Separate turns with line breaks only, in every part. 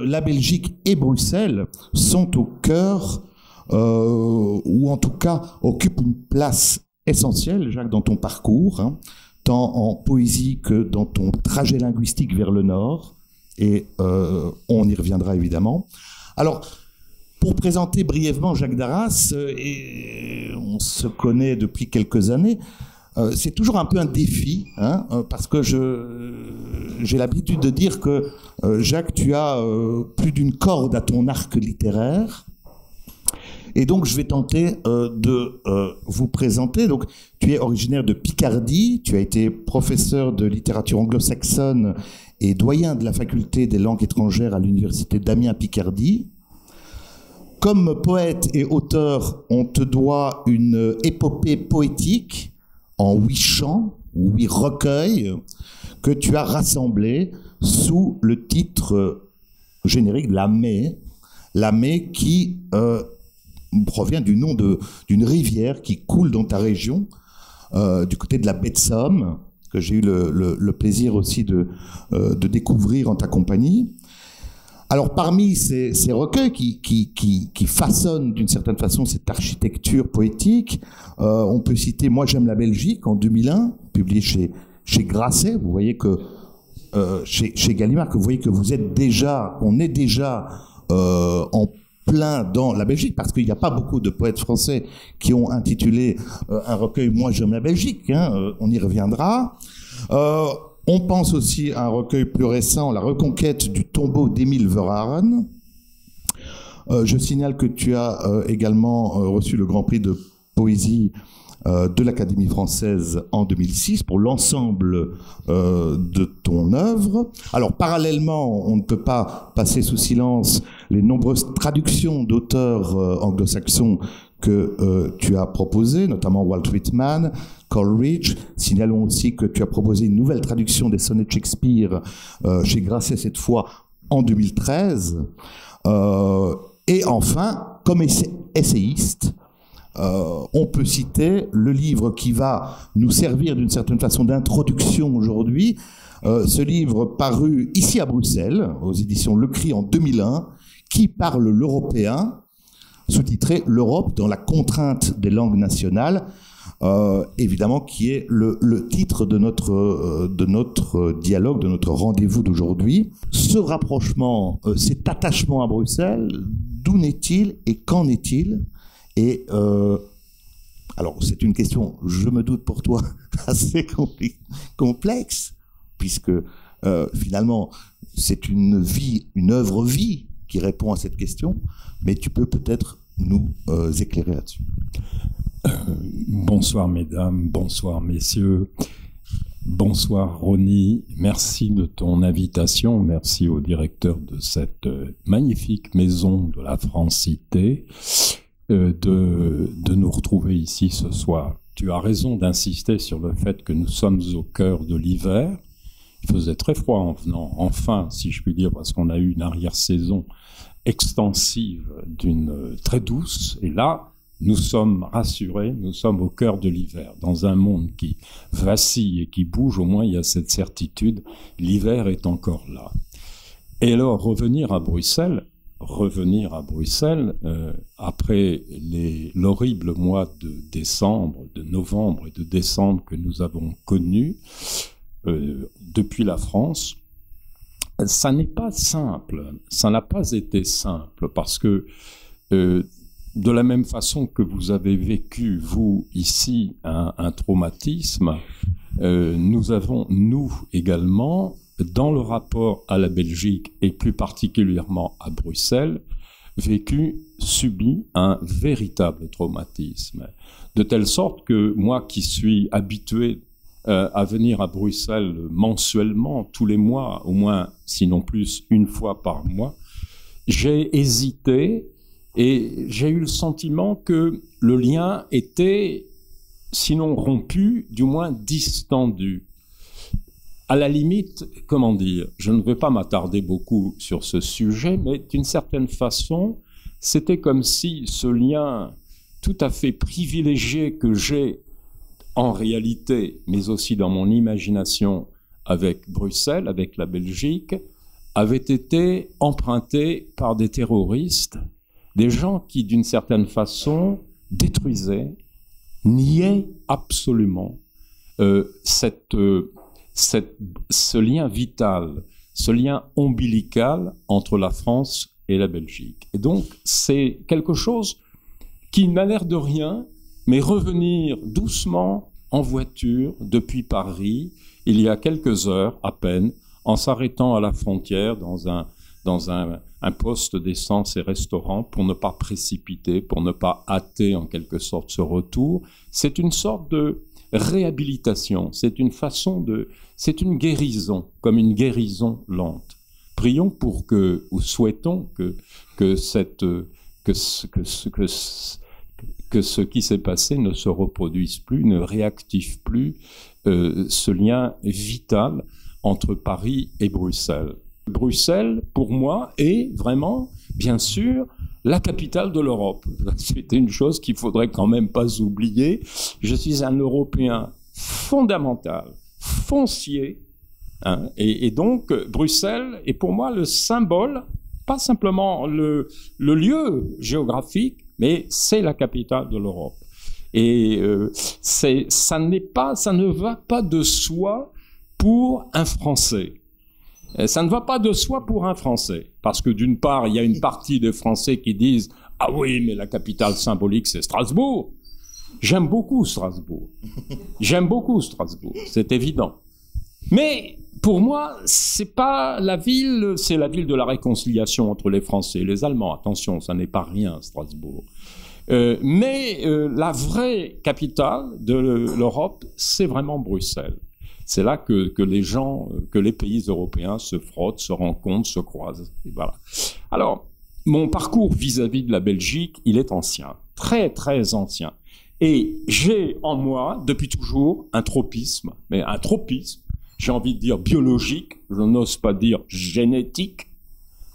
la Belgique et Bruxelles sont au cœur, ou en tout cas occupent une place essentielle, Jacques, dans ton parcours, hein, tant en poésie que dans ton trajet linguistique vers le Nord, et on y reviendra évidemment. Alors, pour présenter brièvement Jacques Darras, et on se connaît depuis quelques années, c'est toujours un peu un défi, hein, parce que j'ai l'habitude de dire que, Jacques, tu as plus d'une corde à ton arc littéraire. Et donc, je vais tenter de vous présenter. Donc, tu es originaire de Picardie, tu as été professeur de littérature anglo-saxonne et doyen de la faculté des langues étrangères à l'université d'Amiens-Picardie. Comme poète et auteur, on te doit une épopée poétique en 8 chants, ou 8 recueils, que tu as rassemblés sous le titre générique La Mai qui provient du nom d'une rivière qui coule dans ta région, du côté de la baie de Somme, que j'ai eu le plaisir aussi de découvrir en ta compagnie. Alors, parmi ces recueils qui façonnent d'une certaine façon cette architecture poétique, on peut citer Moi j'aime la Belgique en 2001, publié chez Grasset. Vous voyez que chez Gallimard, que vous voyez que on est déjà en plein dans la Belgique, parce qu'il n'y a pas beaucoup de poètes français qui ont intitulé un recueil Moi j'aime la Belgique. Hein, on y reviendra. On pense aussi à un recueil plus récent, La reconquête du tombeau d'Émile Verhaeren. Je signale que tu as également reçu le Grand Prix de poésie de l'Académie française en 2006 pour l'ensemble de ton œuvre. Alors, parallèlement, on ne peut pas passer sous silence les nombreuses traductions d'auteurs anglo-saxons que tu as proposées, notamment Walt Whitman, Coleridge. Signalons aussi que tu as proposé une nouvelle traduction des sonnets de Shakespeare chez Grasset, cette fois en 2013. Et enfin, comme essayiste, on peut citer le livre qui va nous servir d'une certaine façon d'introduction aujourd'hui, ce livre paru ici à Bruxelles, aux éditions Le Cri en 2001, qui parle l'européen, sous-titré L'Europe dans la contrainte des langues nationales, évidemment qui est le titre de notre dialogue, de notre rendez-vous d'aujourd'hui. Ce rapprochement, cet attachement à Bruxelles, d'où naît-il et qu'en est-il? Et alors, c'est une question, je me doute pour toi, assez complexe, puisque finalement, c'est une œuvre-vie qui répond à cette question, mais tu peux peut-être nous éclairer là-dessus.
Bonsoir mesdames, bonsoir messieurs, bonsoir Ronnie, merci de ton invitation, merci au directeur de cette magnifique maison de la Francité de nous retrouver ici ce soir. Tu as raison d'insister sur le fait que nous sommes au cœur de l'hiver. Il faisait très froid en venant, enfin, si je puis dire, parce qu'on a eu une arrière-saison extensive très douce. Et là, nous sommes rassurés, nous sommes au cœur de l'hiver. Dans un monde qui vacille et qui bouge, au moins il y a cette certitude, l'hiver est encore là. Et alors, revenir à Bruxelles, après l'horrible mois de novembre et de décembre que nous avons connu depuis la France, ça n'est pas simple, ça n'a pas été simple, parce que de la même façon que vous avez vécu, vous, ici, un traumatisme, nous avons, nous également, dans le rapport à la Belgique et plus particulièrement à Bruxelles, subi un véritable traumatisme. De telle sorte que moi qui suis habitué à venir à Bruxelles mensuellement, tous les mois, au moins, sinon plus, une fois par mois, j'ai hésité et j'ai eu le sentiment que le lien était, sinon rompu, du moins distendu. À la limite, comment dire, je ne vais pas m'attarder beaucoup sur ce sujet, mais d'une certaine façon, c'était comme si ce lien tout à fait privilégié que j'ai en réalité, mais aussi dans mon imagination avec Bruxelles, avec la Belgique, avait été emprunté par des terroristes, des gens qui, d'une certaine façon, détruisaient, niaient absolument ce lien vital, ce lien ombilical entre la France et la Belgique. Et donc, c'est quelque chose qui n'a l'air de rien, mais revenir doucement en voiture depuis Paris, il y a quelques heures à peine, en s'arrêtant à la frontière dans un poste d'essence et restaurant pour ne pas précipiter, pour ne pas hâter en quelque sorte ce retour. C'est une sorte de réhabilitation, c'est une guérison, comme une guérison lente. Prions pour que, ou souhaitons que ce qui s'est passé ne se reproduise plus, ne réactive plus ce lien vital entre Paris et Bruxelles. Bruxelles, pour moi, est vraiment, bien sûr, la capitale de l'Europe. C'était une chose qu'il faudrait quand même pas oublier. Je suis un Européen fondamental, foncier, hein, et donc Bruxelles est pour moi le symbole, pas simplement le lieu géographique, mais c'est la capitale de l'Europe. Et ça ne va pas de soi pour un Français. Ça ne va pas de soi pour un Français, parce que d'une part, il y a une partie des Français qui disent « Ah oui, mais la capitale symbolique, c'est Strasbourg ». J'aime beaucoup Strasbourg. J'aime beaucoup Strasbourg, c'est évident. Mais pour moi, c'est pas la ville, c'est la ville de la réconciliation entre les Français et les Allemands. Attention, ça n'est pas rien, Strasbourg. Mais la vraie capitale de l'Europe, c'est vraiment Bruxelles. C'est là que les gens, que les pays européens se frottent, se rencontrent, se croisent. Et voilà. Alors, mon parcours vis-à-vis de la Belgique, il est ancien, très très ancien. Et j'ai en moi, depuis toujours, un tropisme, mais un tropisme, j'ai envie de dire biologique, je n'ose pas dire génétique,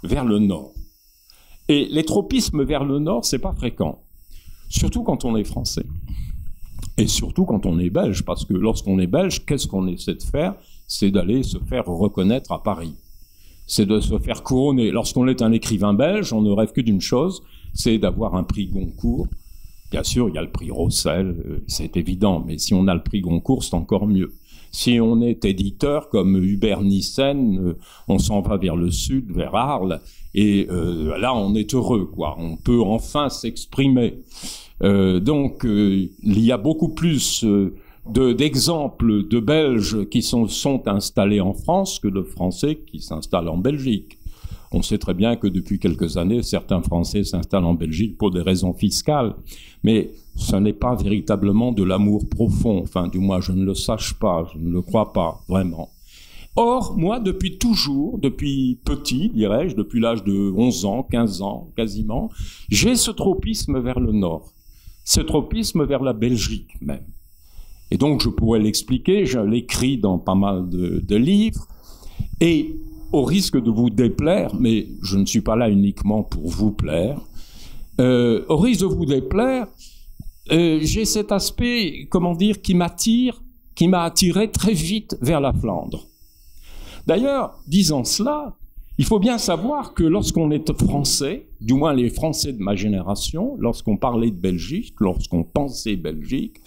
vers le nord. Et les tropismes vers le nord, c'est pas fréquent. Surtout quand on est français. Et surtout quand on est belge, parce que lorsqu'on est belge, qu'est-ce qu'on essaie de faire? C'est d'aller se faire reconnaître à Paris. C'est de se faire couronner. Lorsqu'on est un écrivain belge, on ne rêve que d'une chose, c'est d'avoir un prix Goncourt. Bien sûr, il y a le prix Rossel, c'est évident, mais si on a le prix Goncourt, c'est encore mieux. Si on est éditeur comme Hubert Nissen, on s'en va vers le sud, vers Arles, et là, on est heureux, quoi. On peut enfin s'exprimer. Donc, il y a beaucoup plus d'exemples de Belges qui sont installés en France que de Français qui s'installent en Belgique. On sait très bien que depuis quelques années, certains Français s'installent en Belgique pour des raisons fiscales, mais ce n'est pas véritablement de l'amour profond. Enfin, du moins, je ne le sache pas, je ne le crois pas, vraiment. Or, moi, depuis toujours, depuis petit, dirais-je, depuis l'âge de 11 ans, 15 ans, quasiment, j'ai ce tropisme vers le nord, ce tropisme vers la Belgique même. Et donc, je pourrais l'expliquer, je l'écris dans pas mal de livres, et au risque de vous déplaire, mais je ne suis pas là uniquement pour vous plaire, au risque de vous déplaire, j'ai cet aspect, comment dire, qui m'a attiré très vite vers la Flandre. D'ailleurs, disant cela, il faut bien savoir que lorsqu'on est français, du moins les Français de ma génération, lorsqu'on parlait de Belgique, lorsqu'on pensait Belgique,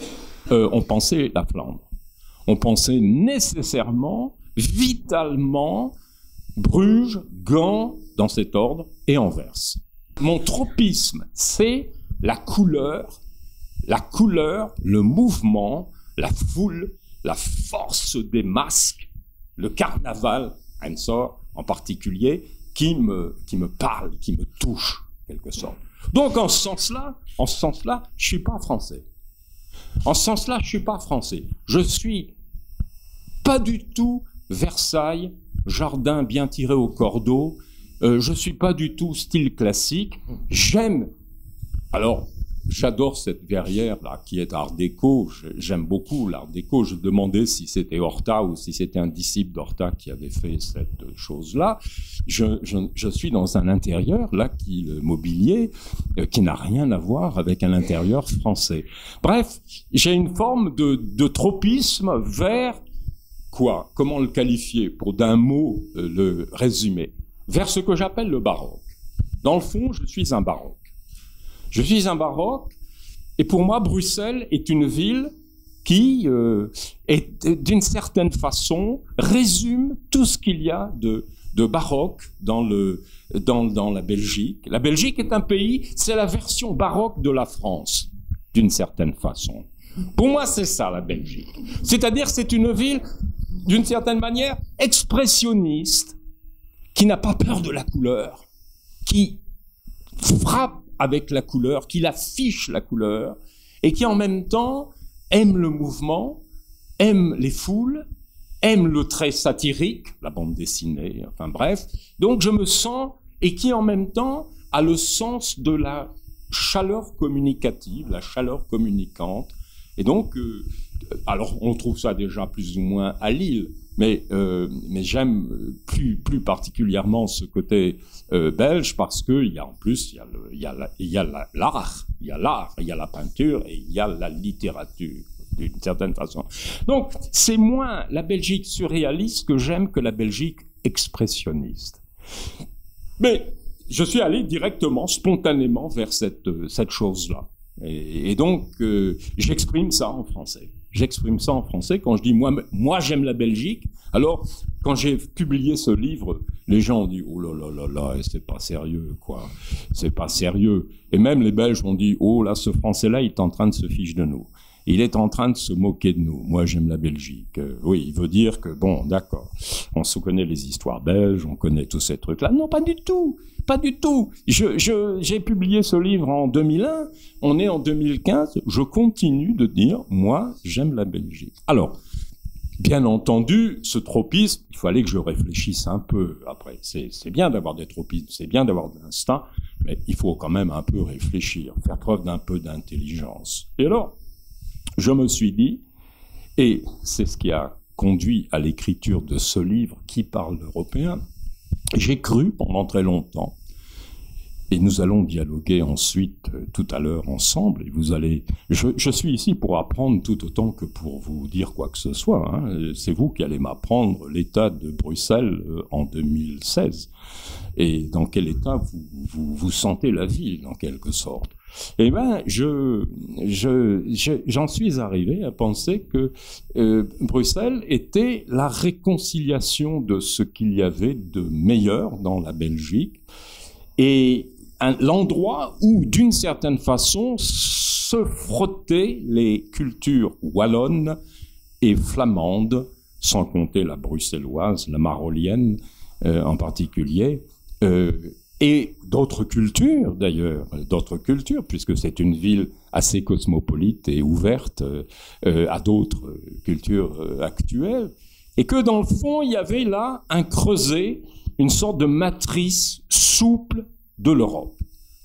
on pensait la Flandre. On pensait nécessairement, vitalement, Bruges, Gand, dans cet ordre, et Anvers. Mon tropisme, c'est la couleur, le mouvement, la foule, la force des masques, le carnaval, en particulier, qui me parle, qui me touche, en quelque sorte. Donc, en ce sens-là, je suis pas français. En ce sens-là, je suis pas français. Je suis pas du tout Versailles, jardin bien tiré au cordeau. Je suis pas du tout style classique. J'adore cette verrière là qui est art déco. J'aime beaucoup l'art déco. Je demandais si c'était Horta ou si c'était un disciple d'Horta qui avait fait cette chose-là. Je suis dans un intérieur là le mobilier qui n'a rien à voir avec un intérieur français. Bref, j'ai une forme de tropisme vers quoi? Comment le qualifier pour d'un mot le résumer? vers ce que j'appelle le baroque. Dans le fond, je suis un baroque. Je suis un baroque, et pour moi, Bruxelles est une ville qui, d'une certaine façon, résume tout ce qu'il y a de baroque dans la Belgique. La Belgique est un pays, c'est la version baroque de la France, d'une certaine façon. Pour moi, c'est ça, la Belgique. C'est-à-dire, c'est une ville, d'une certaine manière, expressionniste, qui n'a pas peur de la couleur, qui frappe avec la couleur, qui affiche la couleur, et qui en même temps aime le mouvement, aime les foules, aime le trait satirique, la bande dessinée, enfin bref. Donc je me sens, et qui en même temps a le sens de la chaleur communicative, la chaleur communicante. Et donc, alors on trouve ça déjà plus ou moins à Lille, mais j'aime plus particulièrement ce côté belge parce qu'il y a en plus il y a l'art, il y a la peinture et il y a la littérature d'une certaine façon. Donc c'est moins la Belgique surréaliste que j'aime que la Belgique expressionniste. Mais je suis allé directement, spontanément vers cette chose-là. Et donc, j'exprime ça en français. J'exprime ça en français quand je dis moi j'aime la Belgique. Alors, quand j'ai publié ce livre, les gens ont dit oh là là là là, c'est pas sérieux quoi, c'est pas sérieux. Et même les Belges ont dit oh là, ce Français-là, il est en train de se fiche de nous. Il est en train de se moquer de nous. Moi, j'aime la Belgique. Oui, il veut dire que, bon, d'accord, on se connaît les histoires belges, on connaît tous ces trucs-là. Non, pas du tout. Pas du tout. J'ai publié ce livre en 2001. On est en 2015. Je continue de dire, moi, j'aime la Belgique. Alors, bien entendu, ce tropisme, il fallait que je réfléchisse un peu. Après, c'est bien d'avoir des tropismes, c'est bien d'avoir de l'instinct, mais il faut quand même un peu réfléchir, faire preuve d'un peu d'intelligence. Et alors, je me suis dit, et c'est ce qui a conduit à l'écriture de ce livre qui parle européen, j'ai cru pendant très longtemps, et nous allons dialoguer ensuite tout à l'heure ensemble, et vous allez, je suis ici pour apprendre tout autant que pour vous dire quoi que ce soit, hein. C'est vous qui allez m'apprendre l'état de Bruxelles en 2016, et dans quel état vous sentez la ville, en quelque sorte. Eh bien, j'en suis arrivé à penser que Bruxelles était la réconciliation de ce qu'il y avait de meilleur dans la Belgique et l'endroit où, d'une certaine façon, se frottaient les cultures wallonnes et flamandes, sans compter la bruxelloise, la marolienne en particulier, et d'autres cultures, d'ailleurs, puisque c'est une ville assez cosmopolite et ouverte à d'autres cultures actuelles, et que dans le fond, il y avait là un creuset, une sorte de matrice souple de l'Europe,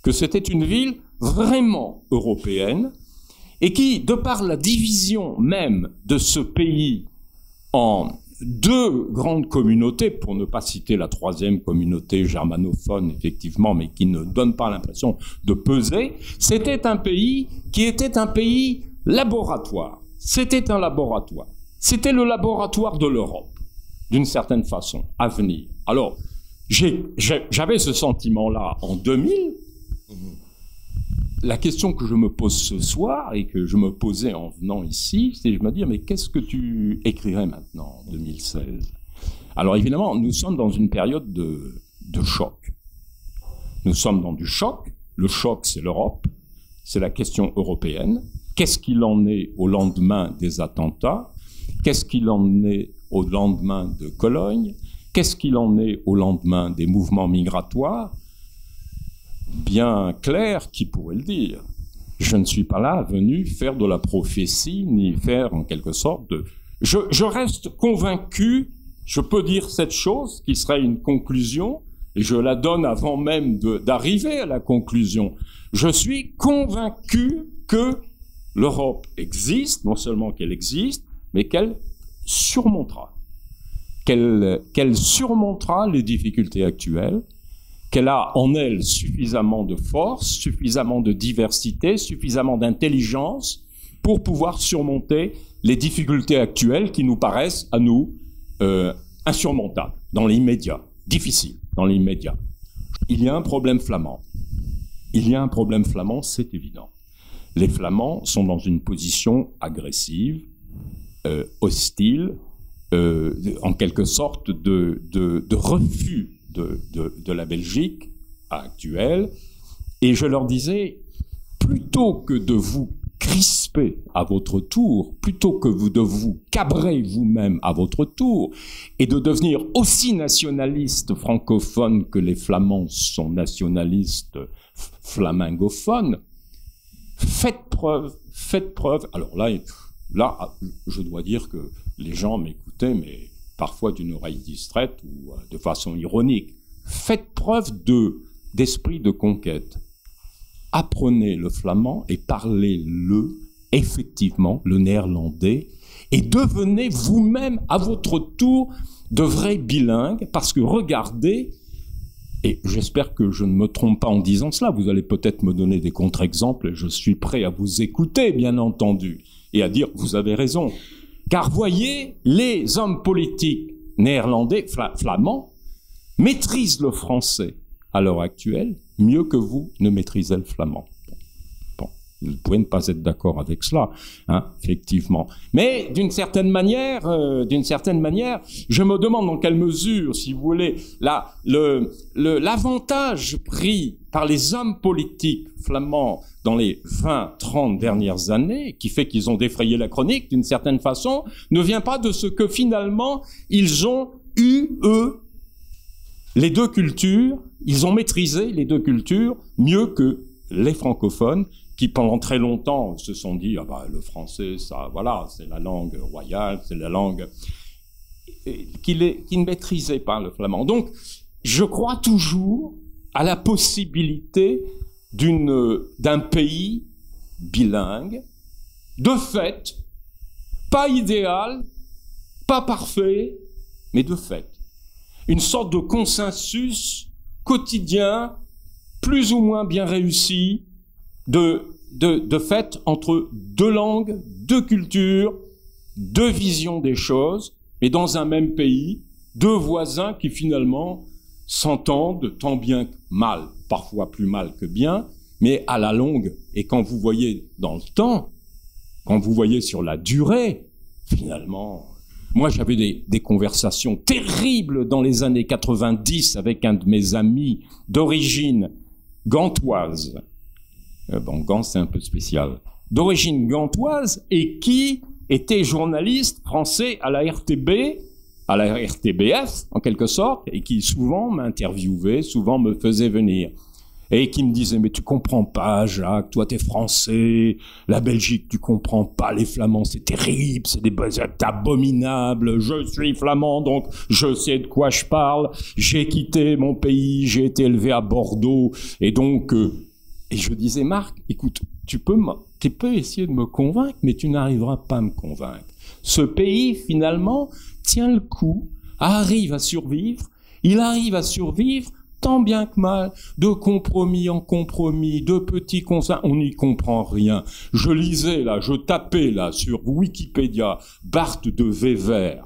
que c'était une ville vraiment européenne, et qui, de par la division même de ce pays en deux grandes communautés, pour ne pas citer la troisième communauté germanophone, effectivement, mais qui ne donne pas l'impression de peser, c'était un pays qui était un pays laboratoire. C'était un laboratoire. C'était le laboratoire de l'Europe, d'une certaine façon, à venir. Alors, j'avais ce sentiment-là en 2000. La question que je me pose ce soir et que je me posais en venant ici, c'est je me dis mais qu'est-ce que tu écrirais maintenant en 2016 ? Alors évidemment, nous sommes dans une période de choc. Nous sommes dans du choc. Le choc, c'est l'Europe, c'est la question européenne. Qu'est-ce qu'il en est au lendemain des attentats ? Qu'est-ce qu'il en est au lendemain de Cologne ? Qu'est-ce qu'il en est au lendemain des mouvements migratoires ? Bien clair, qui pourrait le dire. Je ne suis pas là venu faire de la prophétie, ni faire en quelque sorte de... Je reste convaincu, je peux dire cette chose, qui serait une conclusion, et je la donne avant même d'arriver à la conclusion. Je suis convaincu que l'Europe existe, non seulement qu'elle existe, mais qu'elle surmontera. Qu'elle surmontera les difficultés actuelles, qu'elle a en elle suffisamment de force, suffisamment de diversité, suffisamment d'intelligence pour pouvoir surmonter les difficultés actuelles qui nous paraissent, à nous, insurmontables, dans l'immédiat, difficile dans l'immédiat. Il y a un problème flamand. C'est évident. Les Flamands sont dans une position agressive, hostile, en quelque sorte de refus de la Belgique actuelle. Et je leur disais, plutôt que de vous crisper à votre tour, plutôt que de vous cabrer vous-même à votre tour, et de devenir aussi nationaliste francophone que les Flamands sont nationalistes flamingophones, faites preuve. Alors là, je dois dire que les gens m'écoutaient, mais parfois d'une oreille distraite ou de façon ironique. Faites preuve d'esprit de conquête. Apprenez le flamand et parlez-le, effectivement, le néerlandais, et devenez vous-même, à votre tour, de vrais bilingues, parce que regardez, et j'espère que je ne me trompe pas en disant cela, vous allez peut-être me donner des contre-exemples, et je suis prêt à vous écouter, bien entendu, et à dire, vous avez raison. Car voyez, les hommes politiques néerlandais, flamands, maîtrisent le français à l'heure actuelle mieux que vous ne maîtrisez le flamand. Bon, vous pouvez ne pas être d'accord avec cela, hein, effectivement. Mais d'une certaine manière, je me demande dans quelle mesure, si vous voulez, l'avantage pris par les hommes politiques flamands dans les 20-30 dernières années, qui fait qu'ils ont défrayé la chronique d'une certaine façon, ne vient pas de ce que finalement ils ont eu, eux, les deux cultures, ils ont maîtrisé les deux cultures mieux que les francophones qui pendant très longtemps se sont dit ah bah le français ça voilà c'est la langue royale, c'est la langue qui ne maîtrisaient pas le flamand. Donc je crois toujours à la possibilité d'un pays bilingue, de fait, pas idéal, pas parfait, mais de fait. Une sorte de consensus quotidien, plus ou moins bien réussi, de fait, entre deux langues, deux cultures, deux visions des choses, mais dans un même pays, deux voisins qui finalement s'entendent tant bien que mal, parfois plus mal que bien, mais à la longue, et quand vous voyez dans le temps, quand vous voyez sur la durée, finalement... Moi, j'avais des conversations terribles dans les années 90 avec un de mes amis d'origine gantoise. Bon, Gand, c'est un peu spécial. D'origine gantoise et qui était journaliste français à la RTB, à la RTBF, en quelque sorte, et qui souvent m'interviewait, souvent me faisait venir. Et qui me disait, mais tu comprends pas, Jacques, toi t'es français, la Belgique, tu comprends pas, les Flamands, c'est terrible, c'est abominable, je suis flamand, donc je sais de quoi je parle, j'ai quitté mon pays, j'ai été élevé à Bordeaux, et donc, et je disais, Marc, écoute, tu peux essayer de me convaincre, mais tu n'arriveras pas à me convaincre. Ce pays, finalement, tient le coup, arrive à survivre, il arrive à survivre, tant bien que mal, de compromis en compromis, de petits constats, on n'y comprend rien. Je lisais là, je tapais là sur Wikipédia, Barthes de Wever,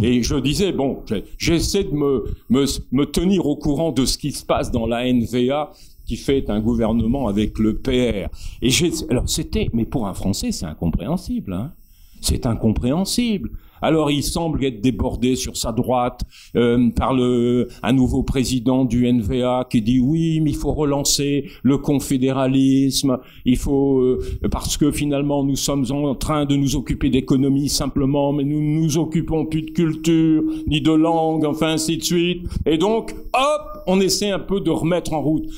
et je disais, bon, j'essaie de me tenir au courant de ce qui se passe dans la NVA, qui fait un gouvernement avec le PR. Et alors mais pour un Français, c'est incompréhensible, hein. C'est incompréhensible. Alors il semble être débordé sur sa droite par un nouveau président du NVA qui dit oui, mais il faut relancer le confédéralisme, il faut parce que finalement nous sommes en train de nous occuper d'économie simplement, mais nous ne nous occupons plus de culture ni de langue, enfin ainsi de suite. Et donc hop, on essaie un peu de remettre en route.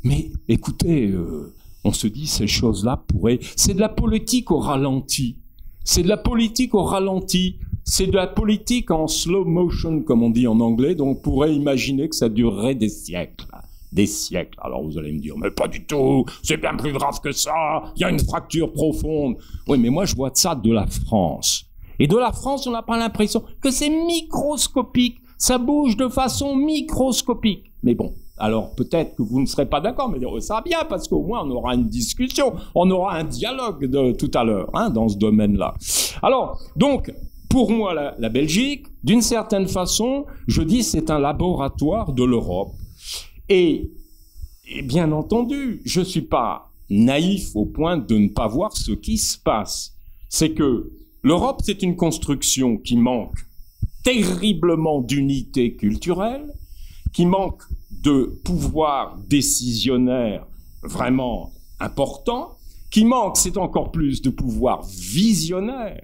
Mais écoutez, on se dit ces choses-là c'est de la politique au ralenti. C'est de la politique au ralenti. C'est de la politique en slow motion, comme on dit en anglais, donc on pourrait imaginer que ça durerait des siècles. Des siècles. Alors vous allez me dire, mais pas du tout, c'est bien plus grave que ça, il y a une fracture profonde. Oui, mais moi je vois ça de la France. Et de la France, on n'a pas l'impression que c'est microscopique, ça bouge de façon microscopique. Mais bon, alors peut-être que vous ne serez pas d'accord, mais ça va bien, parce qu'au moins on aura une discussion, on aura un dialogue tout à l'heure, hein, dans ce domaine-là. Alors, donc, pour moi, la Belgique, d'une certaine façon, je dis c'est un laboratoire de l'Europe. Et bien entendu, je ne suis pas naïf au point de ne pas voir ce qui se passe. C'est que l'Europe, c'est une construction qui manque terriblement d'unité culturelle, qui manque de pouvoir décisionnaire vraiment important, qui manque, c'est encore plus, de pouvoir visionnaire.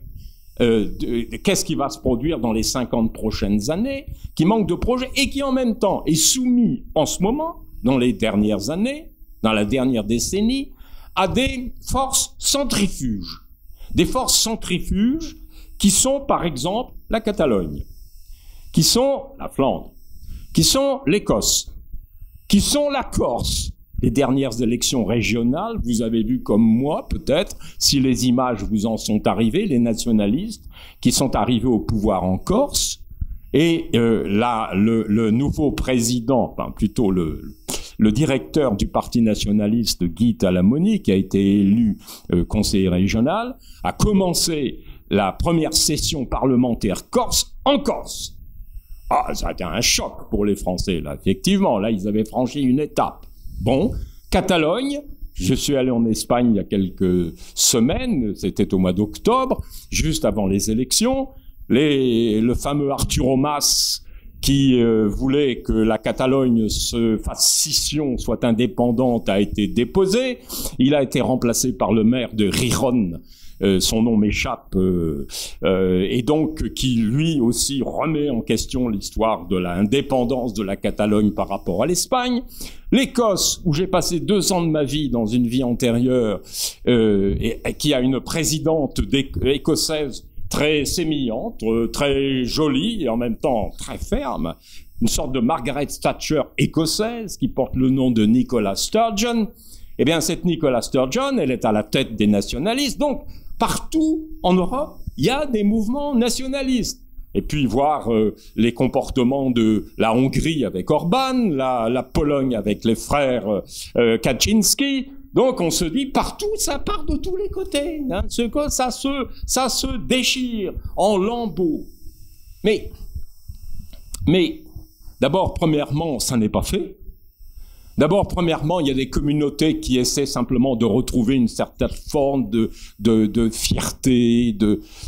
Qu'est-ce qui va se produire dans les 50 prochaines années, qui manque de projets et qui en même temps est soumis en ce moment, dans les dernières années, dans la dernière décennie, à des forces centrifuges. Des forces centrifuges qui sont, par exemple, la Catalogne, qui sont la Flandre, qui sont l'Écosse, qui sont la Corse. Les dernières élections régionales, vous avez vu comme moi, peut-être, si les images vous en sont arrivées, les nationalistes qui sont arrivés au pouvoir en Corse, et là, le nouveau président, enfin plutôt le directeur du Parti nationaliste, Guy Talamoni, qui a été élu conseiller régional, a commencé la première session parlementaire corse en Corse. Ah, ça a été un choc pour les Français, là, effectivement. Là, ils avaient franchi une étape. Bon, Catalogne, je suis allé en Espagne il y a quelques semaines, c'était au mois d'octobre, juste avant les élections. Le fameux Arturo Mas, qui voulait que la Catalogne se fasse scission, soit indépendante, a été déposé. Il a été remplacé par le maire de Gijón, son nom m'échappe, et donc qui lui aussi remet en question l'histoire de l'indépendance de la Catalogne par rapport à l'Espagne. L'Écosse, où j'ai passé 2 ans de ma vie dans une vie antérieure, et qui a une présidente écossaise très sémillante, très jolie et en même temps très ferme, une sorte de Margaret Thatcher écossaise qui porte le nom de Nicola Sturgeon. Eh bien, cette Nicola Sturgeon, elle est à la tête des nationalistes. Donc, partout en Europe, il y a des mouvements nationalistes. Et puis voir les comportements de la Hongrie avec Orban, la Pologne avec les frères Kaczynski. Donc on se dit partout, ça part de tous les côtés. Hein, ça se déchire en lambeaux. Mais d'abord, premièrement, ça n'est pas fait. D'abord, premièrement, il y a des communautés qui essaient simplement de retrouver une certaine forme de fierté,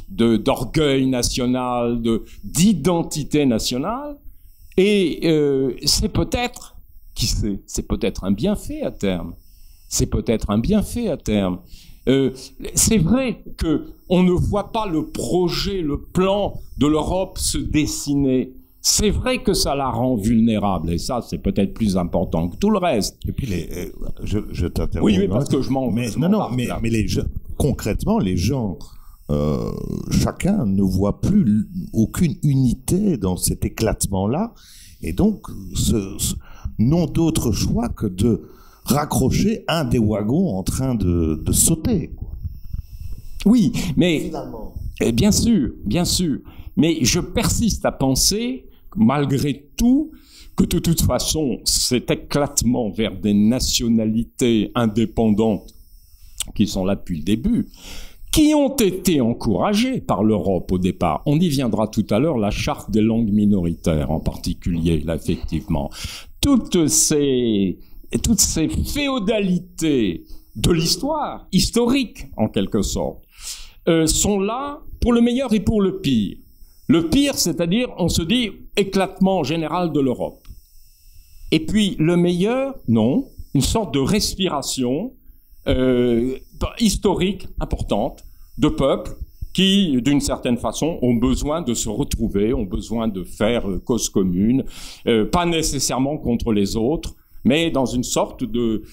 d'orgueil national, d'identité nationale. Et c'est peut-être, qui sait, c'est peut-être un bienfait à terme. C'est peut-être un bienfait à terme. C'est vrai qu'on ne voit pas le projet, le plan de l'Europe se dessiner. C'est vrai que ça la rend vulnérable, et ça, c'est peut-être plus important que tout le reste.
Et puis, je t'interromps.
Oui, parce que je m'en
mais concrètement, les gens, chacun ne voit plus aucune unité dans cet éclatement-là, et donc, n'ont d'autre choix que de raccrocher un des wagons en train de sauter.
Oui, mais bien sûr. Mais je persiste à penser, malgré tout, que de toute façon, cet éclatement vers des nationalités indépendantes qui sont là depuis le début, qui ont été encouragées par l'Europe au départ. On y viendra tout à l'heure, la charte des langues minoritaires en particulier, là, effectivement. Toutes ces féodalités de l'histoire, historique en quelque sorte, sont là pour le meilleur et pour le pire. Le pire, c'est-à-dire, on se dit, éclatement général de l'Europe. Et puis, le meilleur, non, une sorte de respiration historique importante de peuples qui, d'une certaine façon, ont besoin de se retrouver, ont besoin de faire cause commune, pas nécessairement contre les autres, mais dans une sorte de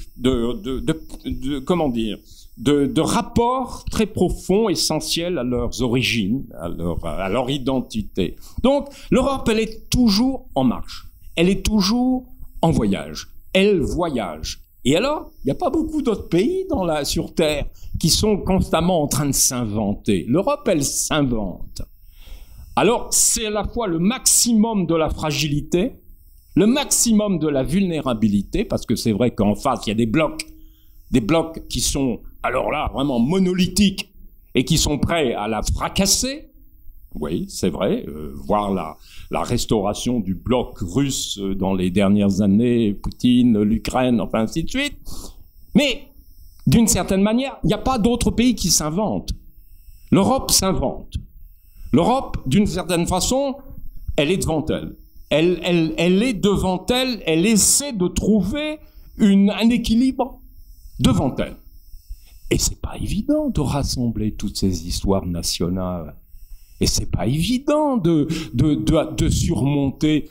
rapport très profond, essentiel à leurs origines, à leur identité. Donc, l'Europe, elle est toujours en marche. Elle est toujours en voyage. Elle voyage. Et alors, il n'y a pas beaucoup d'autres pays sur Terre qui sont constamment en train de s'inventer. L'Europe, elle s'invente. Alors, c'est à la fois le maximum de la fragilité, le maximum de la vulnérabilité, parce que c'est vrai qu'en face, il y a des blocs qui sont, alors là, vraiment monolithiques, et qui sont prêts à la fracasser. oui, c'est vrai, voir la restauration du bloc russe dans les dernières années, Poutine, l'Ukraine, enfin ainsi de suite. Mais, d'une certaine manière, il n'y a pas d'autres pays qui s'inventent. L'Europe s'invente. L'Europe, d'une certaine façon, elle est devant elle. Elle est devant elle, elle essaie de trouver un équilibre devant elle. Et c'est pas évident de rassembler toutes ces histoires nationales. Et c'est pas évident de surmonter,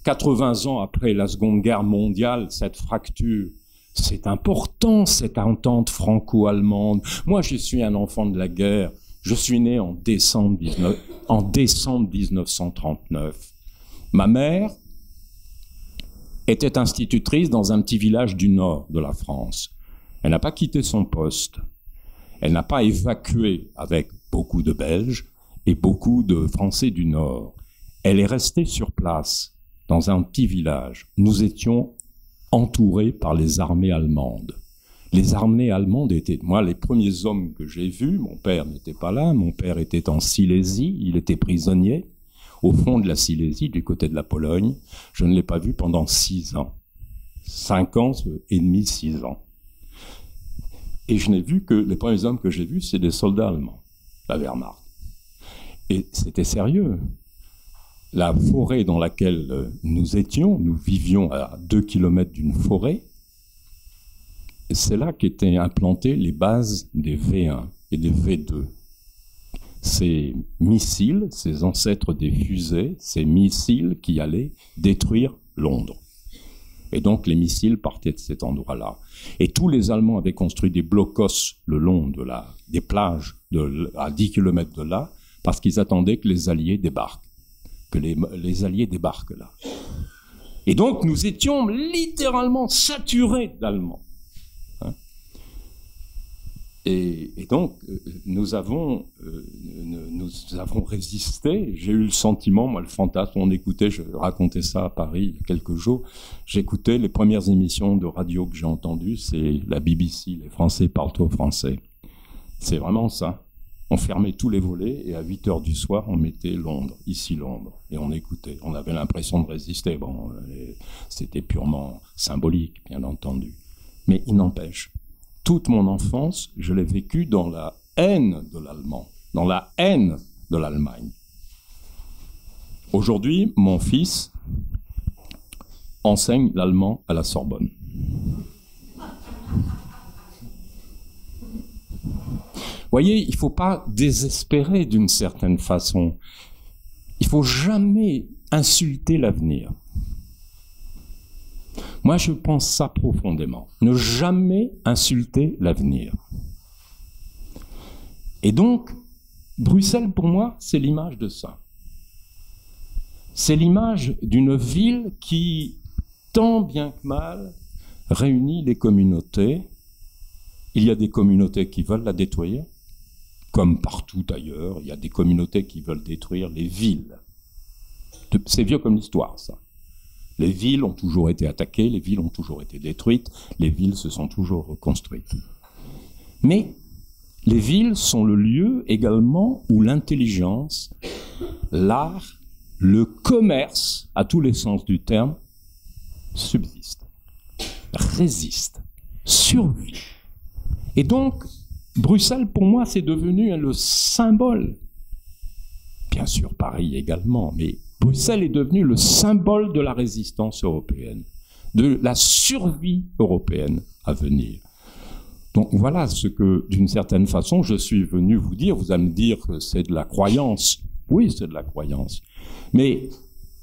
80 ans après la Seconde Guerre mondiale, cette fracture. C'est important, cette entente franco-allemande. Moi, je suis un enfant de la guerre. Je suis né en décembre 1939. Ma mère était institutrice dans un petit village du nord de la France. Elle n'a pas quitté son poste. Elle n'a pas évacué avec beaucoup de Belges et beaucoup de Français du Nord. Elle est restée sur place, dans un petit village. Nous étions entourés par les armées allemandes. Les armées allemandes étaient... Moi, les premiers hommes que j'ai vus, mon père n'était pas là, mon père était en Silésie, il était prisonnier, au fond de la Silésie, du côté de la Pologne. Je ne l'ai pas vu pendant 6 ans. 5 ans et demi, 6 ans. Et je n'ai vu que... Les premiers hommes que j'ai vus, c'est des soldats allemands, la Wehrmacht. Et c'était sérieux. La forêt dans laquelle nous étions, nous vivions à 2 kilomètres d'une forêt, c'est là qu'étaient implantées les bases des V1 et des V2. Ces missiles, ces ancêtres des fusées, ces missiles qui allaient détruire Londres. Et donc les missiles partaient de cet endroit-là. Et tous les Allemands avaient construit des blocos le long des plages à 10 kilomètres de là, parce qu'ils attendaient que les Alliés débarquent, que les Alliés débarquent là. Et donc nous étions littéralement saturés d'Allemands. Et donc, nous avons résisté. J'ai eu le sentiment, moi, le fantasme, on écoutait, je racontais ça à Paris il y a quelques jours, j'écoutais les premières émissions de radio que j'ai entendues, c'est la BBC, les Français parlent au français. C'est vraiment ça. On fermait tous les volets et à 8 heures du soir, on mettait Londres, ici Londres, et on écoutait. On avait l'impression de résister. Bon, c'était purement symbolique, bien entendu. Mais il n'empêche. Toute mon enfance, je l'ai vécue dans la haine de l'allemand, dans la haine de l'Allemagne. Aujourd'hui, mon fils enseigne l'allemand à la Sorbonne. Vous voyez, il ne faut pas désespérer d'une certaine façon. Il ne faut jamais insulter l'avenir. Moi, je pense ça profondément. Ne jamais insulter l'avenir. Et donc, Bruxelles, pour moi, c'est l'image de ça. C'est l'image d'une ville qui, tant bien que mal, réunit les communautés. Il y a des communautés qui veulent la détruire, comme partout ailleurs. Il y a des communautés qui veulent détruire les villes. C'est vieux comme l'histoire, ça. Les villes ont toujours été attaquées, les villes ont toujours été détruites, les villes se sont toujours reconstruites. Mais les villes sont le lieu également où l'intelligence, l'art, le commerce, à tous les sens du terme, subsistent, résistent, survivent. Et donc, Bruxelles, pour moi, c'est devenu le symbole. Bien sûr, Paris également, mais Bruxelles est devenu le symbole de la résistance européenne, de la survie européenne à venir. Donc voilà ce que, d'une certaine façon, je suis venu vous dire. Vous allez me dire que c'est de la croyance. Oui, c'est de la croyance. Mais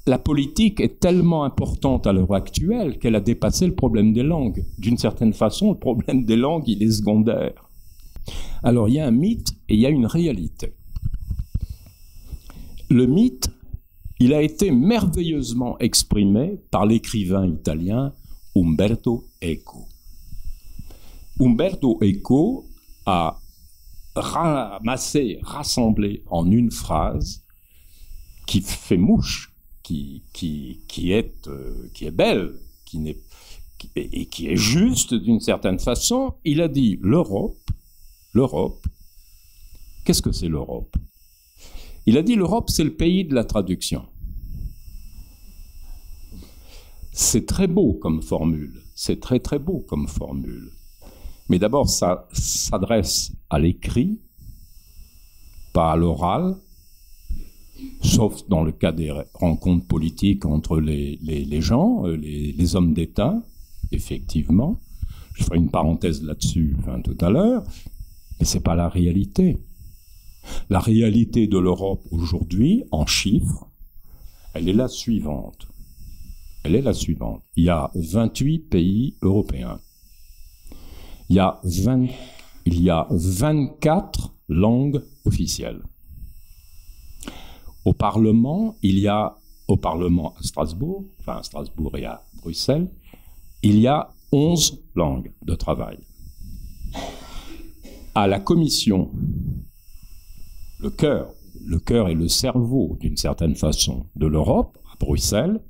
la politique est tellement importante à l'heure actuelle qu'elle a dépassé le problème des langues. D'une certaine façon, le problème des langues, il est secondaire. Alors, il y a un mythe et il y a une réalité. Le mythe, il a été merveilleusement exprimé par l'écrivain italien Umberto Eco. Umberto Eco a rassemblé en une phrase qui fait mouche, qui est belle, et qui est juste d'une certaine façon. Il a dit l'Europe, qu'est-ce que c'est l'Europe ? Il a dit l'Europe, c'est le pays de la traduction. C'est très beau comme formule, c'est très très beau comme formule. Mais d'abord, ça s'adresse à l'écrit, pas à l'oral, sauf dans le cas des rencontres politiques entre les gens, les hommes d'État, effectivement. Je ferai une parenthèse là-dessus tout à l'heure, mais ce n'est pas la réalité. La réalité de l'Europe aujourd'hui, en chiffres, elle est la suivante. Elle est la suivante. Il y a 28 pays européens. Il y a 24 langues officielles. Au Parlement, au Parlement à Strasbourg, enfin à Strasbourg et à Bruxelles, il y a 11 langues de travail. À la Commission, le cœur et le cerveau, d'une certaine façon, de l'Europe, à Bruxelles,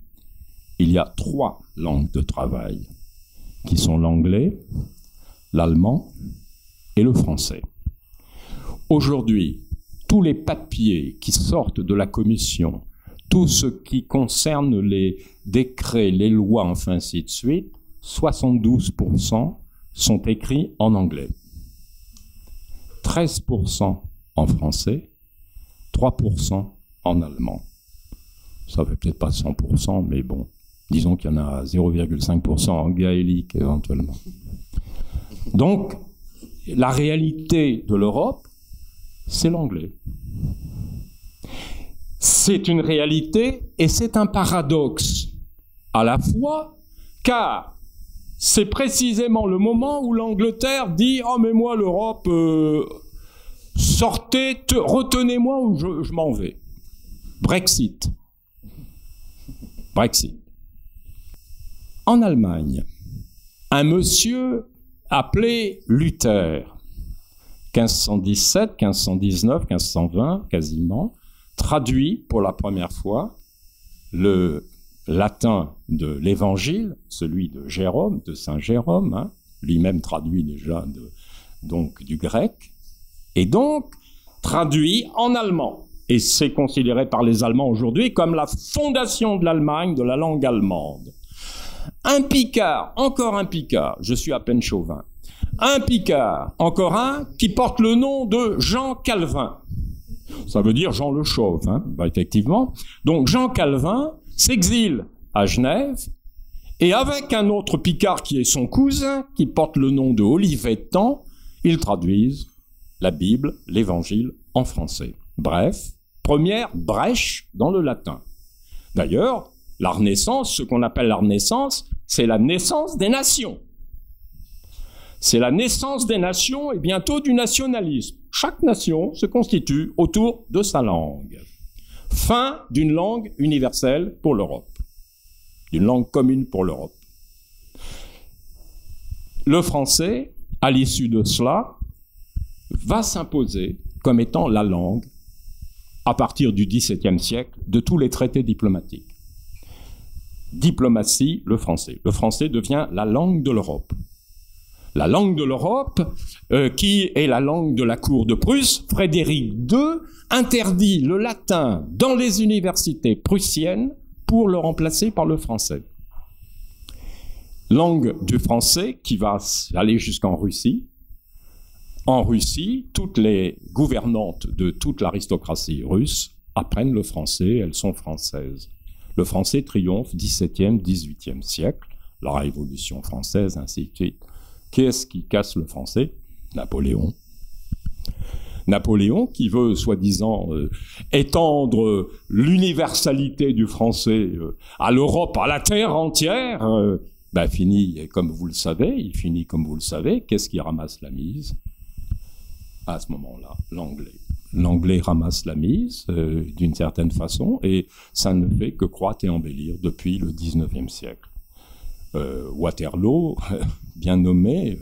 il y a 3 langues de travail, qui sont l'anglais, l'allemand et le français. Aujourd'hui, tous les papiers qui sortent de la Commission, tout ce qui concerne les décrets, les lois, enfin ainsi de suite, 72% sont écrits en anglais, 13% en français, 3% en allemand. Ça ne fait peut-être pas 100%, mais bon, disons qu'il y en a 0,5% en gaélique éventuellement. Donc, la réalité de l'Europe, c'est l'anglais. C'est une réalité et c'est un paradoxe à la fois, car c'est précisément le moment où l'Angleterre dit « Oh mais moi l'Europe, sortez, retenez-moi ou je m'en vais ». Brexit. Brexit. En Allemagne, un monsieur appelé Luther, 1517, 1519, 1520, quasiment, traduit pour la première fois le latin de l'Évangile, celui de Jérôme, de Saint Jérôme, lui-même traduit déjà donc du grec, et donc traduit en allemand. Et c'est considéré par les Allemands aujourd'hui comme la fondation de l'Allemagne, de la langue allemande. Un Picard, encore un Picard, je suis à peine chauvin, un Picard, encore un, qui porte le nom de Jean Calvin. Ça veut dire Jean le Chauve, effectivement. Donc Jean Calvin s'exile à Genève, et avec un autre Picard qui est son cousin, qui porte le nom de Olivetan, ils traduisent la Bible, l'Évangile, en français. Bref, première brèche dans le latin. D'ailleurs, la Renaissance, ce qu'on appelle la Renaissance, c'est la naissance des nations. C'est la naissance des nations et bientôt du nationalisme. Chaque nation se constitue autour de sa langue. Fin d'une langue universelle pour l'Europe, d'une langue commune pour l'Europe. Le français, à l'issue de cela, va s'imposer comme étant la langue, à partir du XVIIe siècle, de tous les traités diplomatiques. Diplomatie, le français. Le français devient la langue de l'Europe. La langue de l'Europe, qui est la langue de la cour de Prusse, Frédéric II interdit le latin dans les universités prussiennes pour le remplacer par le français. Langue du français qui va aller jusqu'en Russie. En Russie, toutes les gouvernantes de toute l'aristocratie russe apprennent le français, elles sont françaises. Le français triomphe, XVIIe, XVIIIe siècle, la Révolution française, ainsi de suite. Qui est-ce qui casse le français? Napoléon. Napoléon qui veut, soi-disant, étendre l'universalité du français à l'Europe, à la terre entière, finit comme vous le savez, il finit comme vous le savez. Qu'est-ce qui ramasse la mise? À ce moment-là, l'anglais. L'anglais ramasse la mise, d'une certaine façon, et ça ne fait que croître et embellir depuis le XIXe siècle. Waterloo, bien nommé,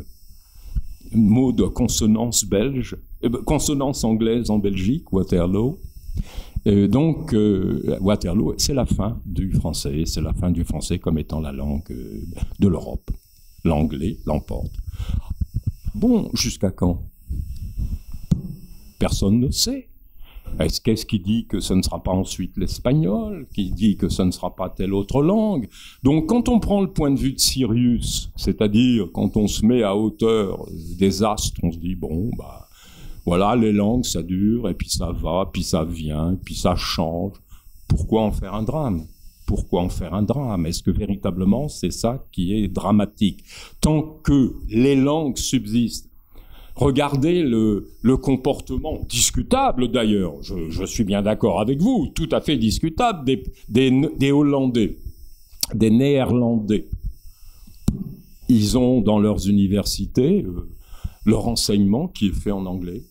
mot de consonance belge, consonance anglaise en Belgique, Waterloo. Donc, Waterloo, c'est la fin du français, c'est la fin du français comme étant la langue de l'Europe. L'anglais l'emporte. Bon, jusqu'à quand? Personne ne sait. Qu'est-ce qui dit que ce ne sera pas ensuite l'espagnol? Qui dit que ce ne sera pas telle autre langue? Donc quand on prend le point de vue de Sirius, c'est-à-dire quand on se met à hauteur des astres, on se dit, bon, bah, voilà, les langues, ça dure, et puis ça va, puis ça vient, puis ça change. Pourquoi en faire un drame? Pourquoi en faire un drame? Est-ce que véritablement c'est ça qui est dramatique? Tant que les langues subsistent, regardez le comportement, discutable d'ailleurs, je suis bien d'accord avec vous, tout à fait discutable, des Hollandais, des Néerlandais. Ils ont dans leurs universités leur enseignement qui est fait en anglais.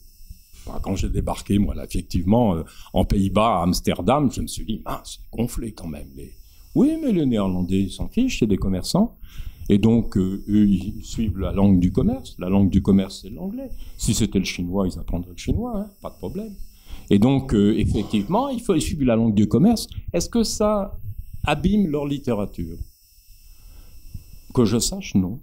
Quand j'ai débarqué, moi, là, effectivement, en Pays-Bas, à Amsterdam, je me suis dit, c'est gonflé quand même. Oui, mais les Néerlandais, ils s'en fichent, c'est des commerçants. Et donc, eux, ils suivent la langue du commerce. La langue du commerce, c'est l'anglais. Si c'était le chinois, ils apprendraient le chinois, hein, pas de problème. Et donc, effectivement, il faut suivre la langue du commerce. Est-ce que ça abîme leur littérature? Que je sache, non.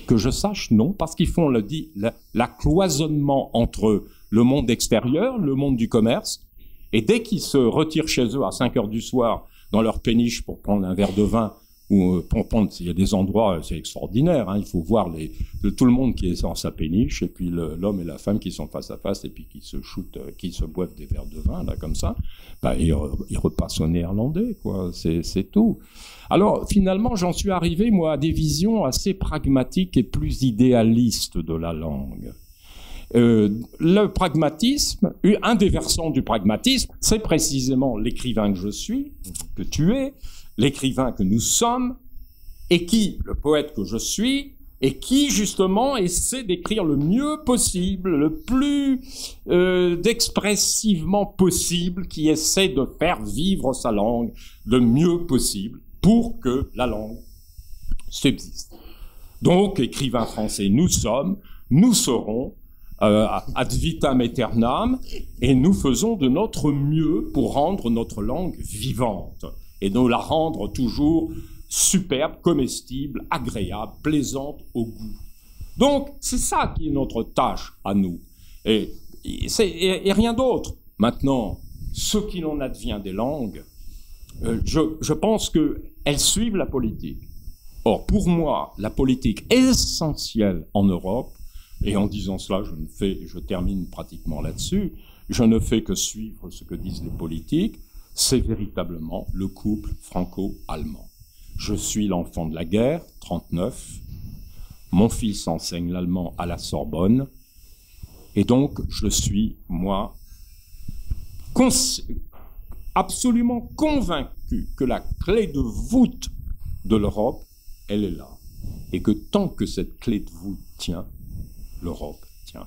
Que je sache, non, parce qu'ils font la cloisonnement entre le monde extérieur, le monde du commerce, et dès qu'ils se retirent chez eux à 5 heures du soir dans leur péniche pour prendre un verre de vin, ou pour prendre, il y a des endroits, c'est extraordinaire, hein, il faut voir tout le monde qui est dans sa péniche, et puis l'homme et la femme qui sont face à face, et puis qui se shootent, qui se boivent des verres de vin, là, comme ça, ils repassent au néerlandais, quoi, c'est tout. Alors, finalement, j'en suis arrivé, moi, à des visions assez pragmatiques et plus idéalistes de la langue. Le pragmatisme, un des versants du pragmatisme, c'est précisément l'écrivain que je suis, que tu es, l'écrivain que nous sommes, et qui, le poète que je suis, et qui, justement, essaie d'écrire le mieux possible, le plus d'expressivement possible, qui essaie de faire vivre sa langue le mieux possible pour que la langue subsiste. Donc, écrivain français, nous sommes, nous serons, ad vitam aeternam, et nous faisons de notre mieux pour rendre notre langue vivante, et de la rendre toujours superbe, comestible, agréable, plaisante au goût. Donc, c'est ça qui est notre tâche à nous, et rien d'autre. Maintenant, ce qu'il en advient des langues, je pense qu'elles suivent la politique. Or, pour moi, la politique essentielle en Europe, et en disant cela, je termine pratiquement là-dessus, je ne fais que suivre ce que disent les politiques, c'est véritablement le couple franco-allemand. Je suis l'enfant de la guerre, 39, mon fils enseigne l'allemand à la Sorbonne, et donc je suis, moi, absolument convaincu que la clé de voûte de l'Europe, elle est là. Et que tant que cette clé de voûte tient, l'Europe tient.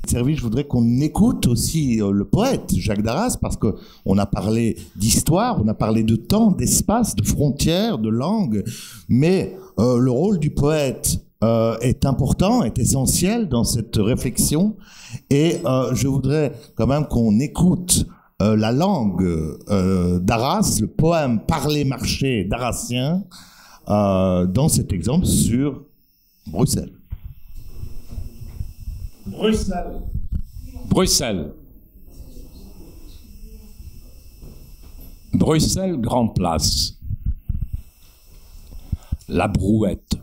Servi, je voudrais qu'on écoute aussi le poète Jacques Darras, parce qu'on a parlé d'histoire, on a parlé de temps, d'espace, de frontières, de langue, mais le rôle du poète est important, est essentiel dans cette réflexion, et je voudrais quand même qu'on écoute la langue d'Arras, le poème parlé-marché d'Arrasien, dans cet exemple sur Bruxelles.
Bruxelles. Bruxelles. Bruxelles, Grand Place. La Brouette.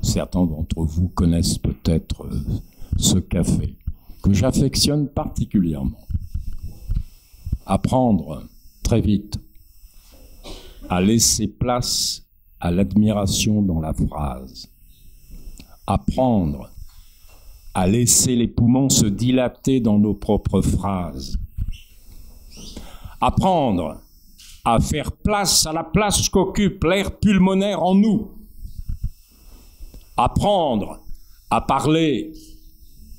Certains d'entre vous connaissent peut-être ce café, que j'affectionne particulièrement. Apprendre très vite à laisser place à l'admiration dans la phrase. Apprendre à laisser les poumons se dilater dans nos propres phrases. Apprendre à faire place à la place qu'occupe l'air pulmonaire en nous. Apprendre à parler